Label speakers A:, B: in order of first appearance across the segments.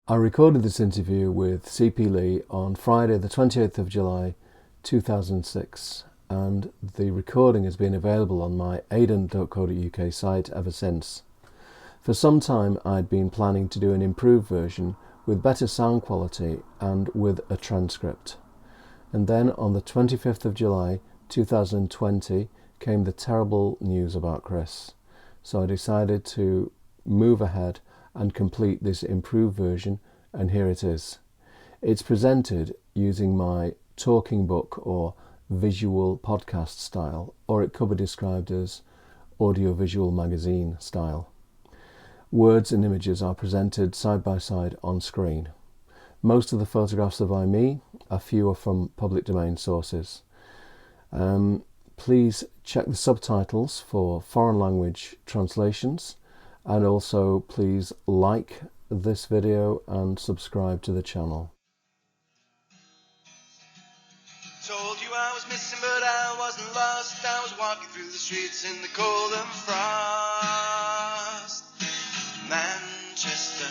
A: I recorded this interview with C.P. Lee on Friday the 28th of July 2006, and the recording has been available on my aidan.co.uk site ever since. For some time I'd been planning to do an improved version with better sound quality and with a transcript. And then on the 25th of July 2020 came the terrible news about Chris. So I decided to move ahead and complete this improved version, and here it is. It's presented using my talking book or visual podcast style, or it could be described as audiovisual magazine style. Words and images are presented side by side on screen. Most of the photographs are by me, a few are from public domain sources. Please check the subtitles for foreign language translations, and also please like this video and subscribe to the channel.
B: Told you I was missing, but I wasn't lost. I was walking through the streets in the cold and frost. Manchester,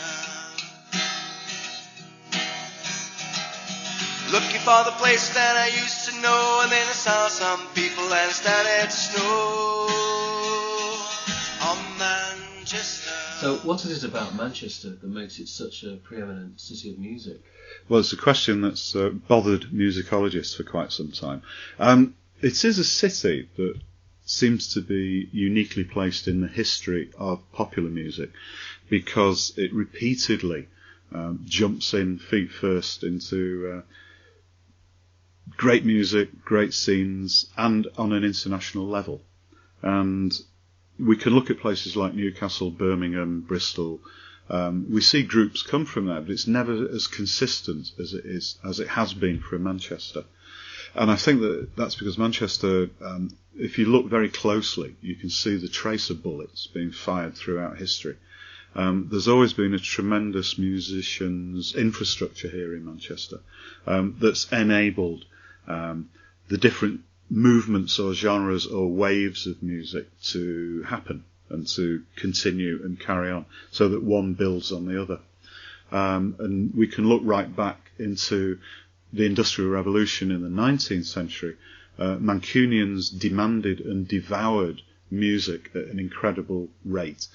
B: looking for the place that I used to know, and then I saw some people and it started to snow on Manchester.
A: So what is it about Manchester that makes it such a preeminent city of music?
C: Well, it's a question that's bothered musicologists for quite some time. It is a city that seems to be uniquely placed in the history of popular music because it repeatedly jumps in feet first into great music, great scenes, and on an international level. And we can look at places like Newcastle, Birmingham, Bristol. We see groups come from there, but it's never as consistent as it has been for Manchester. And I think that's because Manchester, if you look very closely, you can see the tracer bullets being fired throughout history. There's always been a tremendous musicians' infrastructure here in Manchester that's enabled the different movements or genres or waves of music to happen and to continue and carry on so that one builds on the other. And we can look right back into the Industrial Revolution in the 19th century. Mancunians demanded and devoured music at an incredible rate.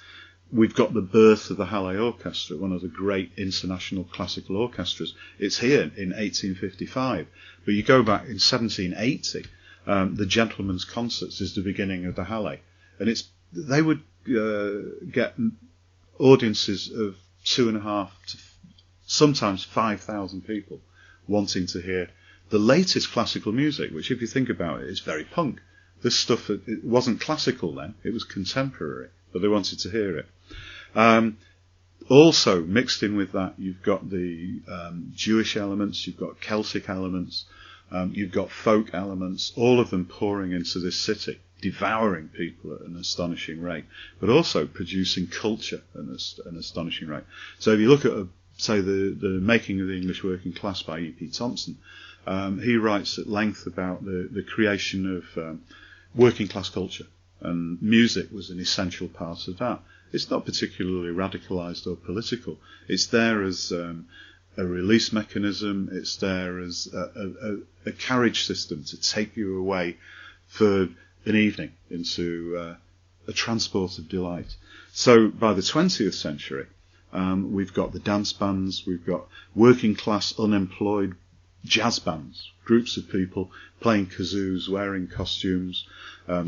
C: We've got the birth of the Halle Orchestra, one of the great international classical orchestras. It's here in 1855. But you go back in 1780, the Gentlemen's Concerts is the beginning of the Halle. And they would get audiences of 2.5 to sometimes 5,000 people wanting to hear the latest classical music, which, if you think about it, is very punk. This stuff, it wasn't classical then, it was contemporary, but they wanted to hear it. Also, mixed in with that, you've got the Jewish elements, you've got Celtic elements, you've got folk elements, all of them pouring into this city, devouring people at an astonishing rate, but also producing culture at an astonishing rate. So if you look at, say, the Making of the English Working Class by E.P. Thompson, he writes at length about the creation of working class culture, and music was an essential part of that. It's not particularly radicalised or political. It's there as a release mechanism. It's there as a carriage system to take you away for an evening into a transport of delight. So by the 20th century, we've got the dance bands, we've got working class unemployed jazz bands, groups of people playing kazoos, wearing costumes,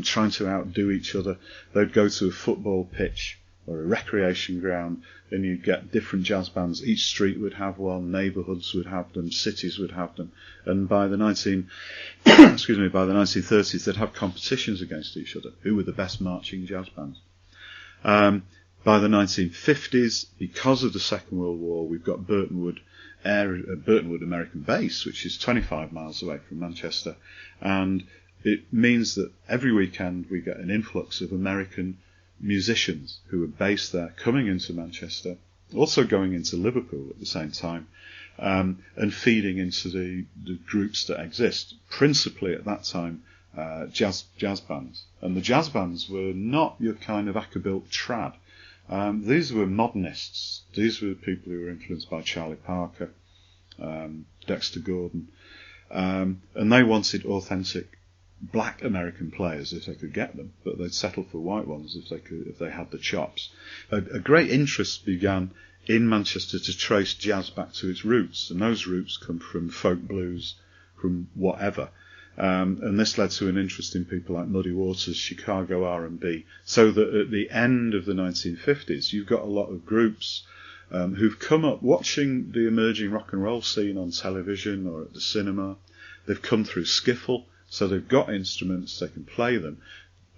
C: trying to outdo each other. They'd go to a football pitch or a recreation ground, and you'd get different jazz bands. Each street would have one, neighbourhoods would have them, cities would have them. And by the 1930s, they'd have competitions against each other. Who were the best marching jazz bands? By the 1950s, because of the Second World War, we've got Burtonwood American Base, which is 25 miles away from Manchester. And it means that every weekend we get an influx of American musicians who are based there coming into Manchester, also going into Liverpool at the same time, and feeding into the groups that exist, principally at that time jazz bands. And the jazz bands were not your kind of acapella trad. These were modernists. These were people who were influenced by Charlie Parker, Dexter Gordon, and they wanted authentic black American players if they could get them, but they'd settle for white ones if they had the chops. A great interest began in Manchester to trace jazz back to its roots, and those roots come from folk blues, from whatever. And this led to an interest in people like Muddy Waters, Chicago R&B, so that at the end of the 1950s, you've got a lot of groups who've come up watching the emerging rock and roll scene on television or at the cinema. They've come through skiffle, so they've got instruments, they can play them,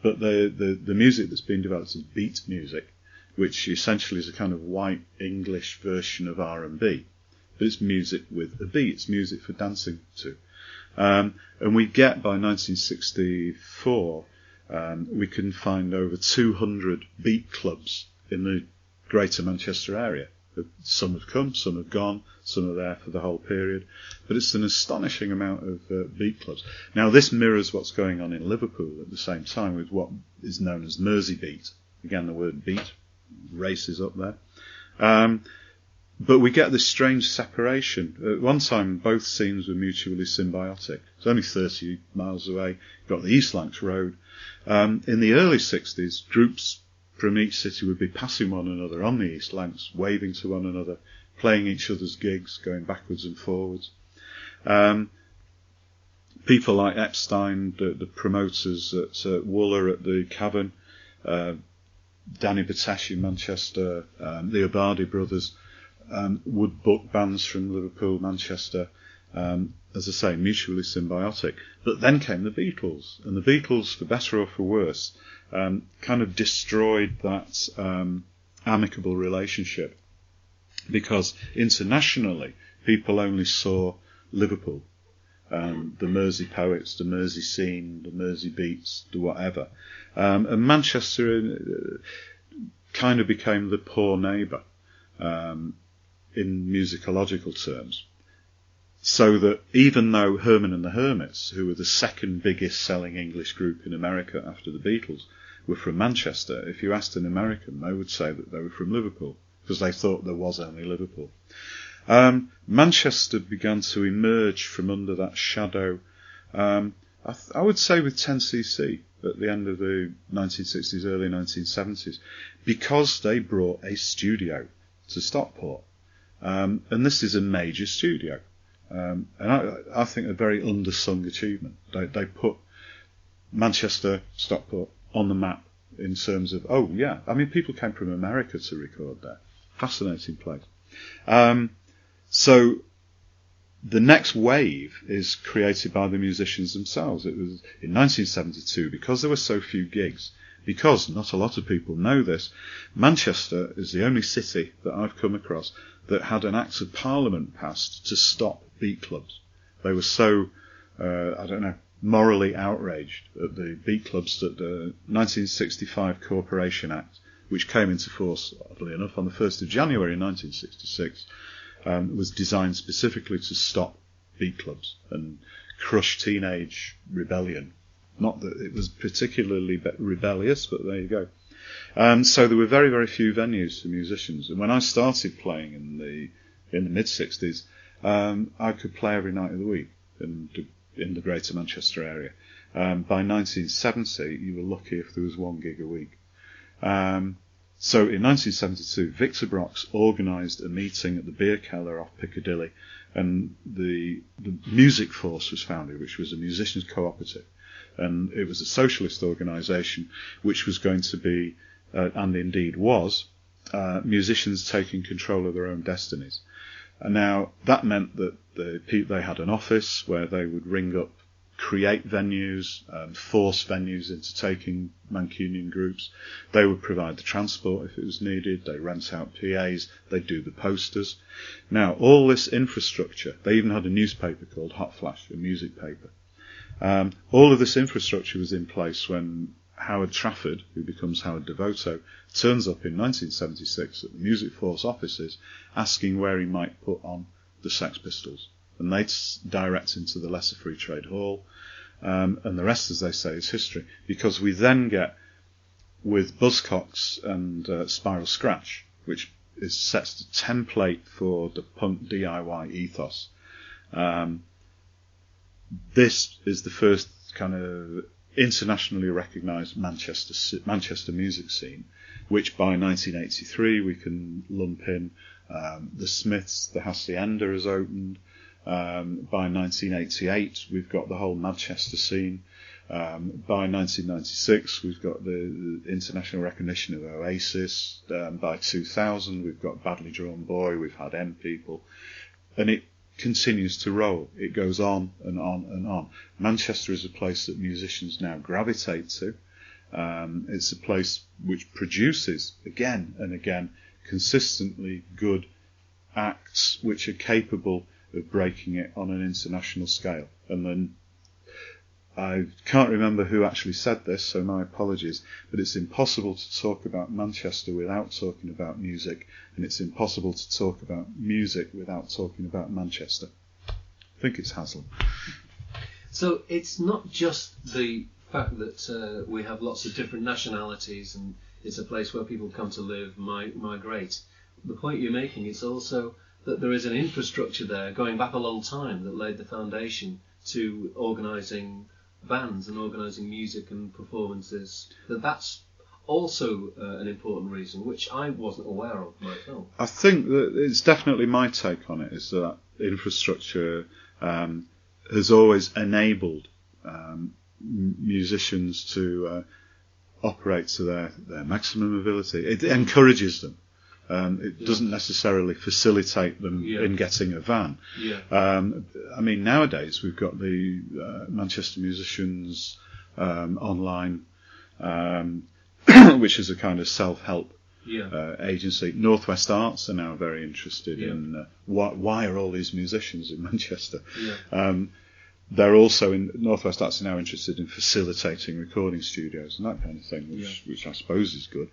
C: but the music that's been developed is beat music, which essentially is a kind of white English version of R&B, but it's music with a beat, it's music for dancing to. And we get, by 1964, we can find over 200 beat clubs in the greater Manchester area. Some have come, some have gone, some are there for the whole period. But it's an astonishing amount of beat clubs. Now, this mirrors what's going on in Liverpool at the same time with what is known as Mersey beat. Again, the word beat races up there. But we get this strange separation. At one time, both scenes were mutually symbiotic. It's only 30 miles away. You've got the East Lancs Road. In the early 60s, groups from each city would be passing one another on the East Lancs, waving to one another, playing each other's gigs, going backwards and forwards. People like Epstein, the promoters at Wooler at the Cavern, Danny Batesh in Manchester, the Abadi brothers, would book bands from Liverpool, Manchester, as I say, mutually symbiotic. But then came the Beatles, and the Beatles, for better or for worse, kind of destroyed that amicable relationship, because internationally people only saw Liverpool, the Mersey poets, the Mersey scene, the Mersey beats, the whatever, and Manchester kind of became the poor neighbour in musicological terms. So that even though Herman and the Hermits, who were the second biggest selling English group in America after the Beatles, were from Manchester, if you asked an American, they would say that they were from Liverpool, because they thought there was only Liverpool. Manchester began to emerge from under that shadow, I would say with 10cc at the end of the 1960s, early 1970s, because they brought a studio to Stockport. And this is a major studio. And I think a very undersung achievement. They put Manchester, Stockport on the map in terms of, oh yeah, I mean, people came from America to record there. Fascinating place. So the next wave is created by the musicians themselves. It was in 1972, because there were so few gigs, because not a lot of people know this, Manchester is the only city that I've come across that had an Act of Parliament passed to stop beat clubs. They were so, morally outraged at the beat clubs that the 1965 Corporation Act, which came into force, oddly enough, on the 1st of January 1966, was designed specifically to stop beat clubs and crush teenage rebellion. Not that it was particularly rebellious, but there you go. So there were very, very few venues for musicians. And when I started playing in the mid-60s, I could play every night of the week in the greater Manchester area. By 1970, you were lucky if there was one gig a week. So in 1972, Victor Brox organised a meeting at the Beer Keller off Piccadilly, and the Music Force was founded, which was a musicians' cooperative. And it was a socialist organisation which was going to be, and indeed was, musicians taking control of their own destinies. And now that meant that they had an office where they would ring up, create venues, force venues into taking Mancunian groups. They would provide the transport if it was needed. They rent out PAs. They do the posters. Now, all this infrastructure, they even had a newspaper called Hot Flash, a music paper. All of this infrastructure was in place when Howard Trafford, who becomes Howard Devoto, turns up in 1976 at the Music Force offices asking where he might put on the Sex Pistols. And they direct him to the Lesser Free Trade Hall. And the rest, as they say, is history. Because we then get with Buzzcocks and Spiral Scratch, which sets the template for the punk DIY ethos. This is the first kind of internationally recognised Manchester music scene, which by 1983 we can lump in the Smiths, the Hacienda has opened. By 1988 we've got the whole Manchester scene. By 1996 we've got the international recognition of Oasis. By 2000 we've got Badly Drawn Boy, we've had M People, and it continues to roll. It goes on and on and on. Manchester is a place that musicians now gravitate to. It's a place which produces again and again consistently good acts which are capable of breaking it on an international scale. And then I can't remember who actually said this, so my apologies, but it's impossible to talk about Manchester without talking about music, and it's impossible to talk about music without talking about Manchester. I think it's Haslam.
A: So it's not just the fact that we have lots of different nationalities and it's a place where people come to live, migrate. The point you're making is also that there is an infrastructure there going back a long time that laid the foundation to organising bands and organising music and performances. That's also an important reason, which I wasn't aware of myself.
C: I think that it's definitely my take on it, is that infrastructure has always enabled musicians to operate to their maximum ability. It encourages them. It doesn't necessarily facilitate them in getting a van. I mean, nowadays we've got the Manchester Musicians online, which is a kind of self-help agency. Northwest Arts are now very interested in why are all these musicians in Manchester. They're also in Northwest Arts are now interested in facilitating recording studios and that kind of thing, which I suppose is good.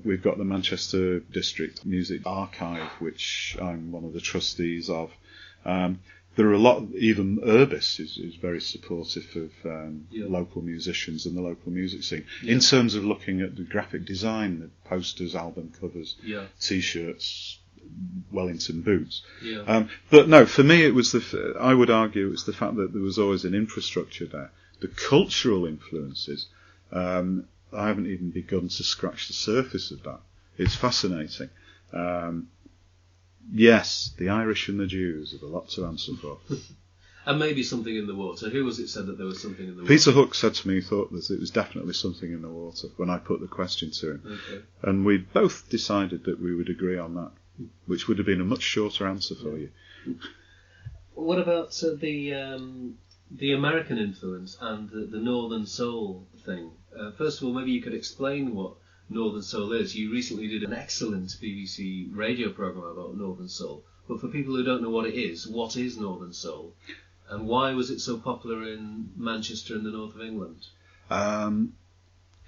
C: We've got the Manchester District Music Archive, which I'm one of the trustees of. There are a lot, even Urbis is very supportive of local musicians and the local music scene. In terms of looking at the graphic design, the posters, album covers, T-shirts, Wellington boots. But no, for me it was I would argue it was the fact that there was always an infrastructure there. The cultural influences, I haven't even begun to scratch the surface of that. It's fascinating. Yes, the Irish and the Jews have a lot to answer for.
A: And maybe something in the water. Who was it said that there was something in the water?
C: Peter Hook said to me he thought that it was definitely something in the water when I put the question to him. Okay. And we both decided that we would agree on that, which would have been a much shorter answer for you.
A: What about the American influence and the Northern Soul thing? First of all, maybe you could explain what Northern Soul is. You recently did an excellent BBC radio programme about Northern Soul, but for people who don't know what is Northern Soul? And why was it so popular in Manchester and the north of England?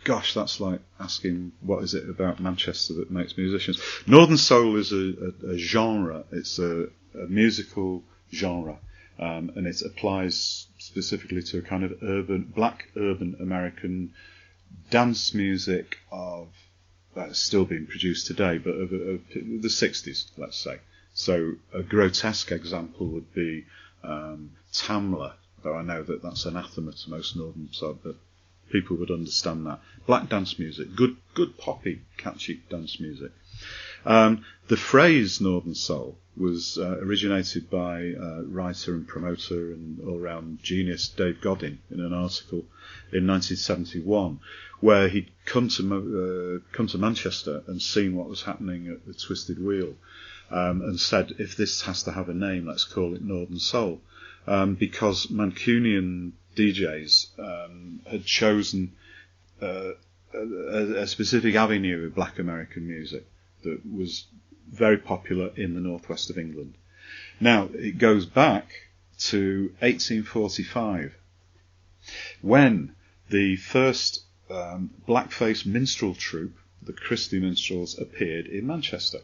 C: Gosh, that's like asking what is it about Manchester that makes musicians. Northern Soul is a genre. It's a musical genre, and it applies specifically to a kind of black urban American dance music of that's still being produced today, but of the 60s, let's say. So a grotesque example would be Tamla, though I know that that's anathema to most Northern Soul, but people would understand that. Black dance music, good poppy, catchy dance music. The phrase Northern Soul was originated by writer and promoter and all-round genius Dave Godin in an article in 1971, where he'd come to Manchester and seen what was happening at the Twisted Wheel, and said, if this has to have a name, let's call it Northern Soul, because Mancunian DJs had chosen a specific avenue of black American music that was very popular in the northwest of England. Now, it goes back to 1845, when the first blackface minstrel troupe, the Christie Minstrels, appeared in Manchester.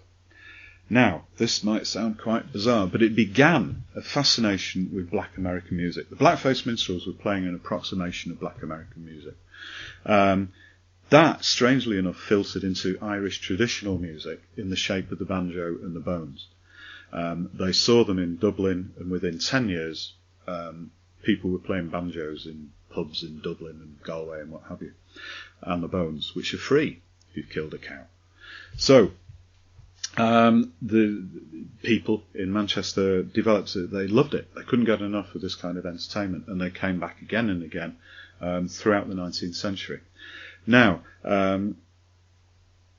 C: Now, this might sound quite bizarre, but it began a fascination with black American music. The blackface minstrels were playing an approximation of black American music. That, strangely enough, filtered into Irish traditional music in the shape of the banjo and the bones. They saw them in Dublin, and within 10 years, people were playing banjos in pubs in Dublin and Galway and what have you, and the bones, which are free if you've killed a cow. So, the people in Manchester developed it. They loved it. They couldn't get enough of this kind of entertainment, and they came back again and again throughout the 19th century. Now, in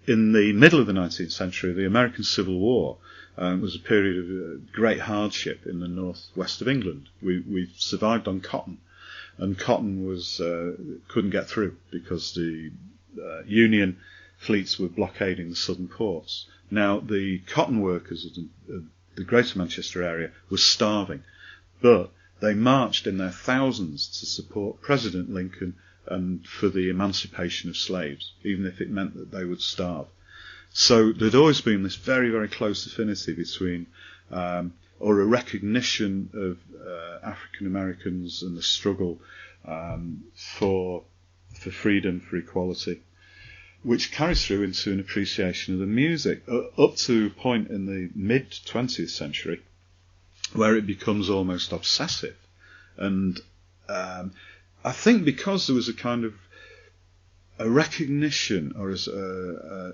C: the middle of the 19th century, the American Civil War was a period of great hardship in the northwest of England. We survived on cotton, and cotton was couldn't get through because the Union fleets were blockading the southern ports. Now, the cotton workers of the Greater Manchester area were starving, but they marched in their thousands to support President Lincoln and for the emancipation of slaves, even if it meant that they would starve. So there'd always been this very, very close affinity between, or a recognition of African Americans and the struggle for freedom, for equality, which carries through into an appreciation of the music, up to a point in the mid-20th century where it becomes almost obsessive. And I think because there was a kind of a recognition or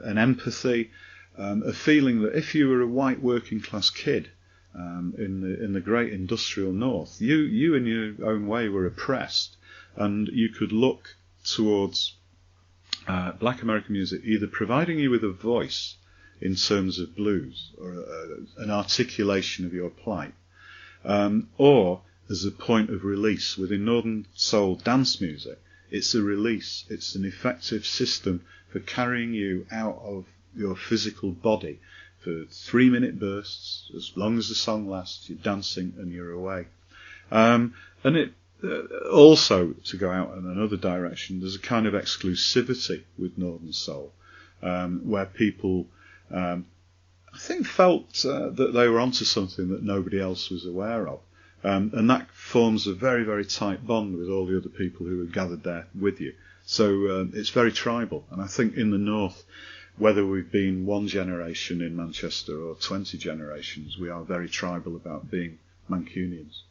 C: an empathy, a feeling that if you were a white working class kid in the great industrial north, you in your own way were oppressed, and you could look towards black American music either providing you with a voice in terms of blues or an articulation of your plight, or as a point of release. Within Northern Soul dance music, it's a release. It's an effective system for carrying you out of your physical body for 3-minute bursts. As long as the song lasts, you're dancing and you're away. And it also, to go out in another direction, there's a kind of exclusivity with Northern Soul, where people, I think, felt that they were onto something that nobody else was aware of. And that forms a very, very tight bond with all the other people who are gathered there with you. So it's very tribal. And I think in the north, whether we've been one generation in Manchester or 20 generations, we are very tribal about being Mancunians.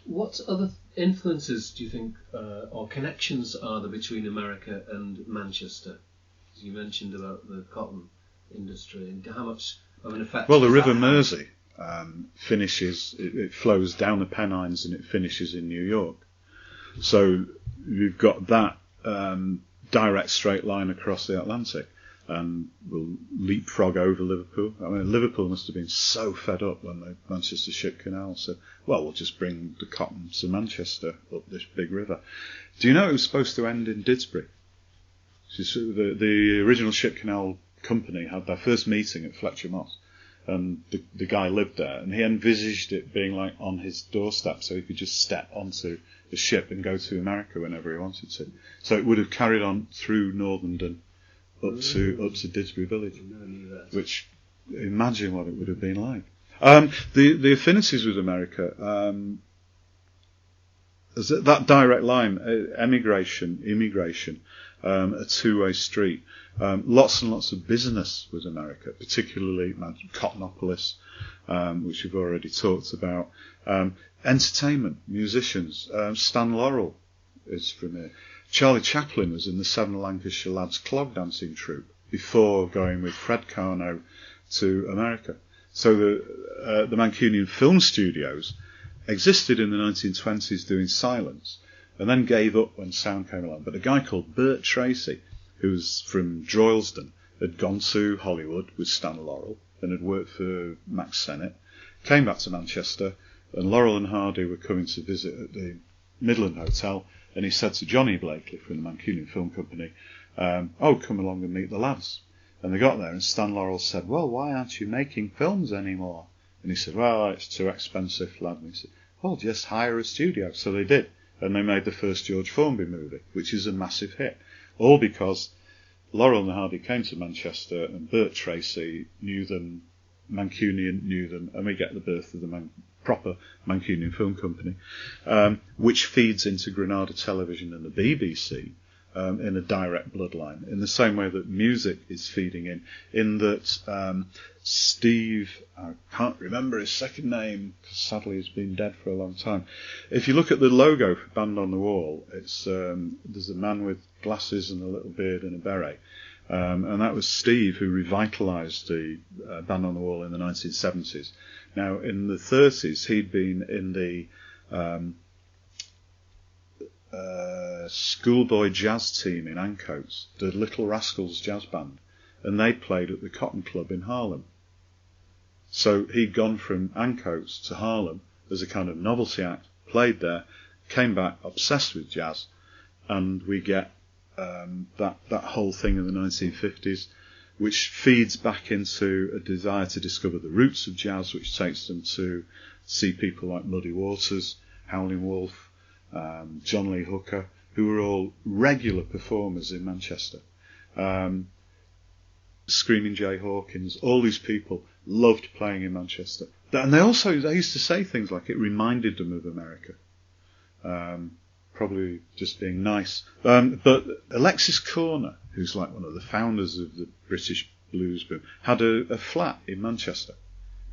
D: What other influences do you think, or connections are there between America and Manchester? As you mentioned about the cotton industry, and how much of an effect...
C: Well, the River Mersey finishes, it flows down the Pennines and it finishes in New York. So you've got that direct straight line across the Atlantic, and will leapfrog over Liverpool. I mean, Liverpool must have been so fed up when the Manchester Ship Canal said, well, we'll just bring the cotton to Manchester up this big river. Do you know it was supposed to end in Didsbury? The original Ship Canal company had their first meeting at Fletcher Moss, and the guy lived there, and he envisaged it being like on his doorstep, so he could just step onto the ship and go to America whenever he wanted to. So it would have carried on through Northenden up to Didsbury Village, which, imagine what it would have been like. The affinities with America, that direct line, emigration, immigration, a two-way street. Lots and lots of business with America, particularly Cottonopolis, which we've already talked about. Entertainment, musicians. Stan Laurel is from here. Charlie Chaplin was in the Seven Lancashire Lads clog dancing troupe before going with Fred Carno to America. So the Mancunian film studios existed in the 1920s doing silence, and then gave up when sound came along. But a guy called Bert Tracy, who was from Droylsden, had gone to Hollywood with Stan Laurel and had worked for Max Sennett, came back to Manchester, and Laurel and Hardy were coming to visit at the Midland Hotel, and he said to Johnny Blakely from the Mancunian Film Company, oh, come along and meet the lads. And they got there, and Stan Laurel said, well, why aren't you making films anymore? And he said, well, it's too expensive, lad. And he said, well, just hire a studio. So they did, and they made the first George Formby movie, which is a massive hit, all because Laurel and Hardy came to Manchester, and Bert Tracy knew them, Mancunian knew them, and we get the birth of the proper Mancunian Film Company, which feeds into Granada Television and the BBC, in a direct bloodline, in the same way that music is feeding in that Steve, I can't remember his second name, because sadly he's been dead for a long time. If you look at the logo for Band on the Wall, it's there's a man with glasses and a little beard and a beret. And that was Steve who revitalised the Band on the Wall in the 1970s. Now, in the 30s, he'd been in the schoolboy jazz team in Ancoats, the Little Rascals jazz band, and they played at the Cotton Club in Harlem. So he'd gone from Ancoats to Harlem as a kind of novelty act, played there, came back obsessed with jazz, and we get that whole thing in the 1950s, which feeds back into a desire to discover the roots of jazz, which takes them to see people like Muddy Waters, Howlin' Wolf, John Lee Hooker, who were all regular performers in Manchester. Screaming Jay Hawkins, all these people loved playing in Manchester. And they used to say things like it reminded them of America. Probably just being nice. But Alexis Corner, who's like one of the founders of the British blues boom, had a flat in Manchester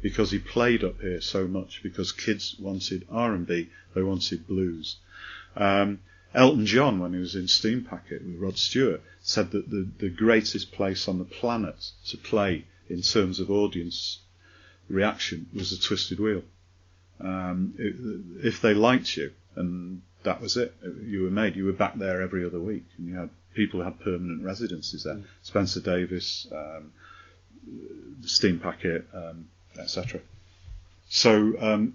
C: because he played up here so much, because kids wanted R&B, they wanted blues. Elton John, when he was in Steam Packet with Rod Stewart, said that the greatest place on the planet to play in terms of audience reaction was the Twisted Wheel. If they liked you, and that was it, you were back there every other week, and you had people who had permanent residences there. Spencer Davis, the Steam Packet, etc. So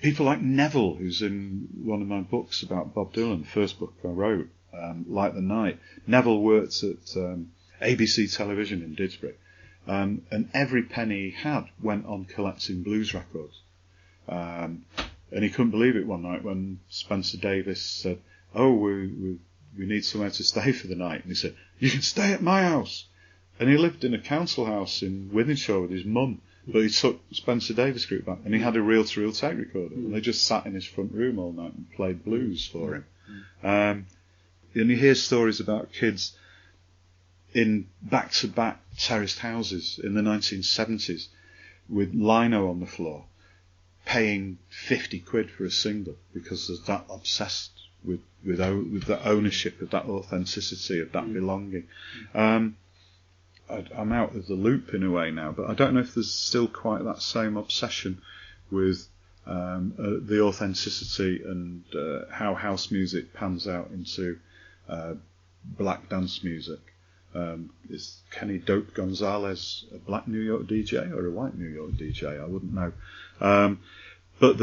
C: people like Neville, who's in one of my books about Bob Dylan, the first book I wrote, Like the Night. Neville worked at ABC Television in Didsbury, and every penny he had went on collecting blues records. And he couldn't believe it one night when Spencer Davis said, "Oh, we need somewhere to stay for the night." And he said, "You can stay at my house." And he lived in a council house in Wythenshawe with his mum. But he took Spencer Davis Group back, and he had a reel-to-reel tape recorder, and they just sat in his front room all night and played blues for him. And you hear stories about kids in back-to-back terraced houses in the 1970s with lino on the floor, paying 50 quid for a single because they're that obsessed with the ownership of that authenticity, of that belonging. I'm out of the loop in a way now, but I don't know if there's still quite that same obsession with the authenticity and how house music pans out into black dance music. Is Kenny Dope Gonzalez a black New York DJ or a white New York DJ? I wouldn't know. But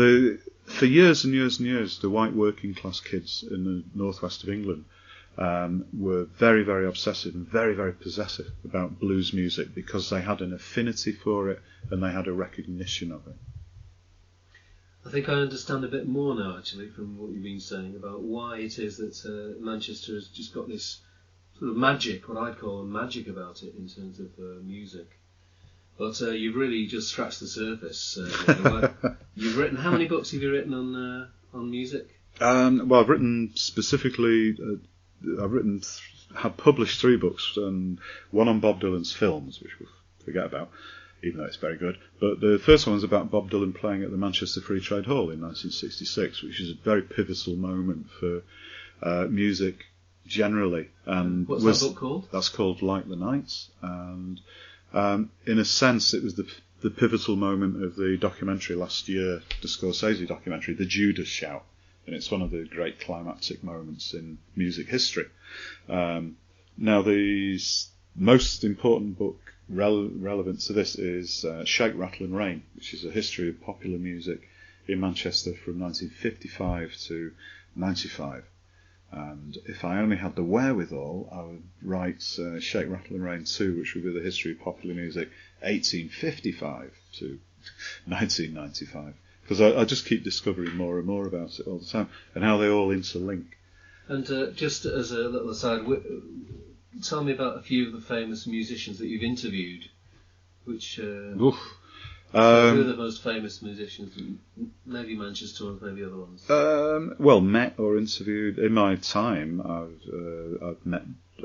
C: for years and years and years, the white working class kids in the northwest of England were very, very obsessive and very, very possessive about blues music because they had an affinity for it and they had a recognition of it.
D: I think I understand a bit more now, actually, from what you've been saying about why it is that Manchester has just got this sort of magic, what I'd call magic about it in terms of music. But you've really just scratched the surface. You've written, how many books have you written on music?
C: Well, I've written specifically. Have published 3 books, and one on Bob Dylan's films, which we'll forget about, even though it's very good. But the first one was about Bob Dylan playing at the Manchester Free Trade Hall in 1966, which is a very pivotal moment for music generally. And
D: what's that book called?
C: That's called Like the Night, and in a sense, it was the pivotal moment of the documentary last year, the Scorsese documentary, The Judas Shout. And it's one of the great climactic moments in music history. Now, the most important book relevant to this is Shake, Rattle and Rain, which is a history of popular music in Manchester from 1955 to 95. And if I only had the wherewithal, I would write Shake, Rattle and Rain 2, which would be the history of popular music 1855 to 1995. Because I just keep discovering more and more about it all the time, and how they all interlink. And
D: just as a little aside, tell me about a few of the famous musicians that you've interviewed. Which So who are the most famous musicians? Maybe Manchester or maybe other ones.
C: Well, met or interviewed in my time. I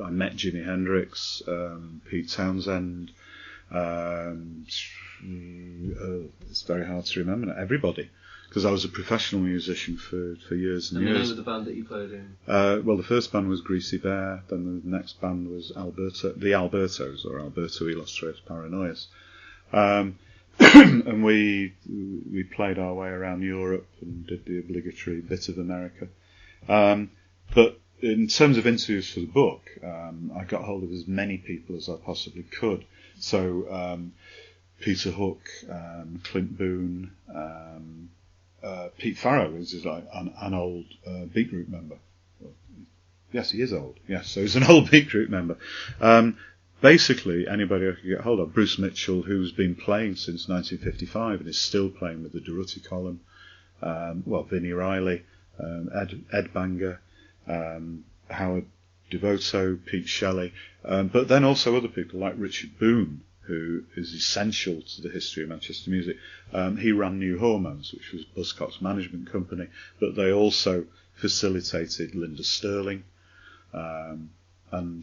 C: met Jimi Hendrix, Pete Townsend. It's very hard to remember now. Everybody, because I was a professional musician for years and years.
D: And the name of the band that you played in?
C: Well, the first band was Greasy Bear. Then the next band was the Albertos, or Alberto Illustrates Paranoias. And we played our way around Europe and did the obligatory bit of America. But in terms of interviews for the book, I got hold of as many people as I possibly could. So Peter Hook, Clint Boone, Pete Farrow is like an old Beat Group member. Yes, he is old. Yes, so he's an old Beat Group member. Basically, anybody I could get hold of. Bruce Mitchell, who's been playing since 1955 and is still playing with the Durruti Column. Vinnie Riley, Ed Banger, Howard Devoto, Pete Shelley, but then also other people like Richard Boone, who is essential to the history of Manchester music. He ran New Hormones, which was Buzzcock's management company, but they also facilitated Linda Sterling and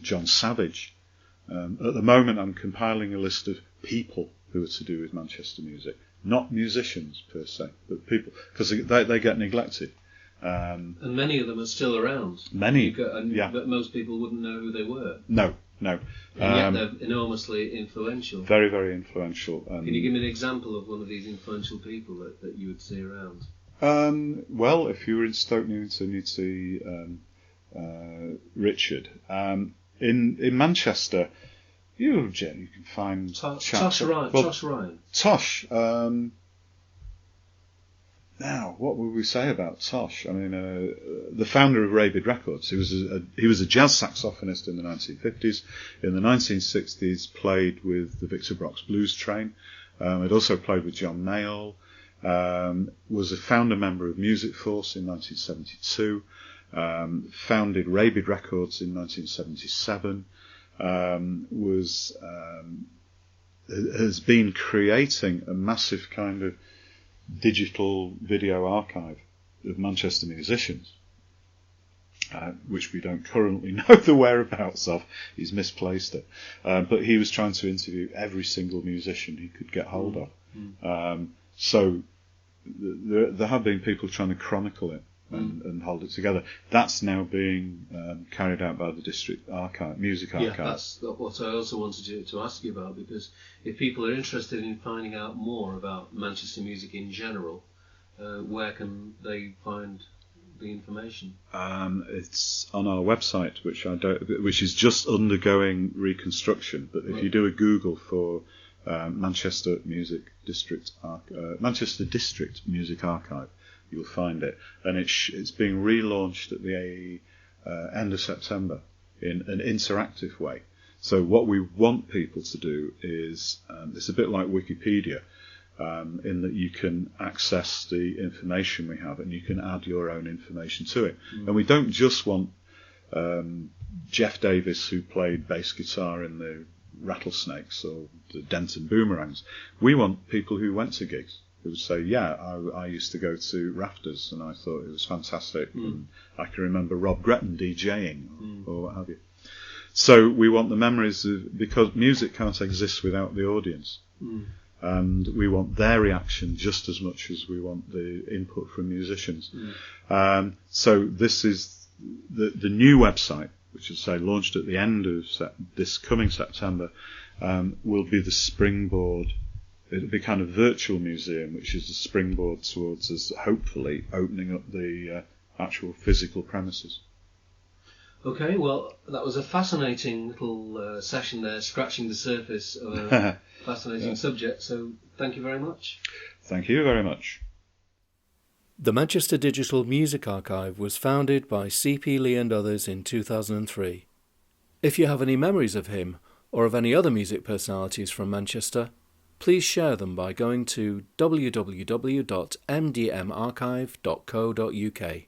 C: John Savage. At the moment, I'm compiling a list of people who are to do with Manchester music, not musicians per se, but people, because they get neglected.
D: And many of them are still around.
C: Many,
D: but most people wouldn't know who they were.
C: No.
D: And yet they're enormously influential.
C: Very, very influential.
D: Can you give me an example of one of these influential people that you would see around?
C: Well, if you were in Stoke Newington, you'd see Richard. In Manchester, you can find
D: Tosh Ryan. Tosh Ryan.
C: Tosh. Now, what would we say about Tosh? I mean, the founder of Rabid Records. He was a jazz saxophonist in the 1950s. In the 1960s, played with the Victor Brock's Blues Train. Had also played with John Mayall. Was a founder member of Music Force in 1972. Founded Rabid Records in 1977. Has been creating a massive kind of digital video archive of Manchester musicians, which we don't currently know the whereabouts of. He's misplaced it. But he was trying to interview every single musician he could get hold of. So there have been people trying to chronicle it and hold it together. That's now being carried out by the district archive, music archive.
D: Yeah, that's what I also wanted to ask you about, because if people are interested in finding out more about Manchester music in general, where can they find the information?
C: It's on our website, which is just undergoing reconstruction. But if you do a Google for Manchester District Music Archive, you'll find it, and it's being relaunched at the end of September in an interactive way. So what we want people to do is, it's a bit like Wikipedia, in that you can access the information we have and you can add your own information to it. And we don't just want Jeff Davis, who played bass guitar in the Rattlesnakes or the Denton Boomerangs. We want people who went to gigs, who would say, I used to go to Rafters and I thought it was fantastic. And I can remember Rob Gretton DJing or what have you. So we want the memories because music can't exist without the audience. And we want their reaction just as much as we want the input from musicians. So this is the new website, which is launched at the end of this coming September, will be the springboard. It'll be kind of virtual museum, which is the springboard towards us hopefully opening up the actual physical premises.
D: Okay, well, that was a fascinating little session there, scratching the surface of a fascinating subject, so thank you very much.
C: Thank you very much.
A: The Manchester Digital Music Archive was founded by C.P. Lee and others in 2003. If you have any memories of him, or of any other music personalities from Manchester, please share them by going to www.mdmarchive.co.uk.